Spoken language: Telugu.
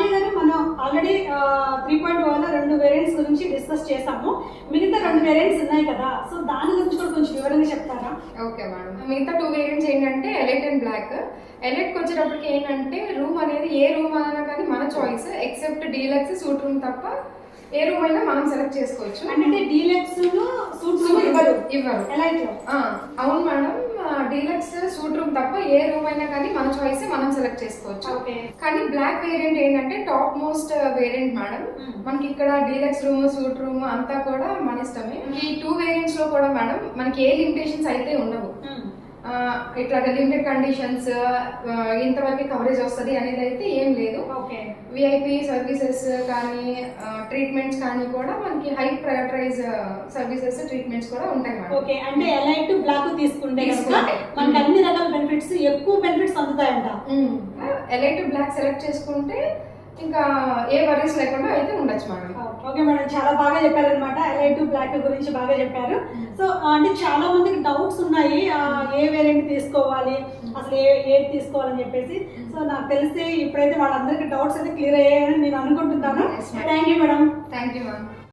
మాల్య గారు మనం ఆల్రెడీ 3.0 2 వేరియంట్స్ గురించి డిస్కస్ చేసాము. మిగతా 2 వేరియంట్స్ ఉన్నాయి కదా, సో దాని గురించి కూడా కొంచెం వివరంగా చెప్తారా? Okay madam. మిగతా 2 వేరియంట్స్ ఏంటంటే ఎలైట్ అండ్ బ్లాక్. ఎలైట్కి వచ్చేటప్పటికి ఏంటంటే రూమ్ అనేది ఏ రూమ్ అయినా కానీ మన choice, except deluxe suite room తప్ప ఏ రూమ్ అయినా మనం సెలెక్ట్ చేసుకోవచ్చు. అంటే డీలక్స్ సూట్ రూమ్ ఇవ్వరు. ఎలైట్ లో అవును మేడం, డీలక్స్ సూట్ రూమ్ తప్ప ఏ రూమ్ అయినా కానీ మన చాయిస్ మనం సెలెక్ట్ చేసుకోవచ్చు. కానీ బ్లాక్ వేరియంట్ ఏంటంటే టాప్ మోస్ట్ వేరియంట్ మేడం. మనకి ఇక్కడ డీలక్స్ రూమ్ సూట్ రూమ్ అంతా కూడా మన ఇష్టమే. ఈ 2 వేరియంట్స్ లో కూడా మేడం మనకి ఏ లిమిటేషన్స్ అయితే ఉండవు. ఇట్లా లిమిటెడ్ కండిషన్స్ ఇంతవరకు కవరేజ్ వస్తుంది అనేది అయితే ఏం లేదు. విఐపి సర్వీసెస్ కానీ ట్రీట్మెంట్స్ కానీ కూడా మనకి హై ప్రయారిటైజ్ సర్వీసెస్ ట్రీట్మెంట్స్ కూడా ఉంటాయి మేడం. ఓకే, అంటే ఎలైట్ బ్లాక్ తీసుకుంటే మనకి అన్ని రకాల బెనిఫిట్స్, ఎక్కువ బెనిఫిట్స్ అందుతాయంట. ఎలైట్ బ్లాక్ సెలెక్ట్ చేసుకుంటే ఇంకా ఏ వరీస్ లేకుండా అయితే ఉండొచ్చు మేడం. ఓకే మేడం, చాలా బాగా చెప్పారనమాట. ఎలైట్ బ్లాక్ గురించి బాగా చెప్పారు. సో అంటే చాలా మందికి డౌట్స్ ఉన్నాయి, ఏ వేరియంట్ తీసుకోవాలి, అసలు ఏది తీసుకోవాలని చెప్పేసి. సో నాకు తెలిసి ఇప్పుడైతే వాళ్ళందరికీ డౌట్స్ అయితే క్లియర్ అయ్యాయని నేను అనుకుంటున్నాను. Thank you madam. Thank you ma'am.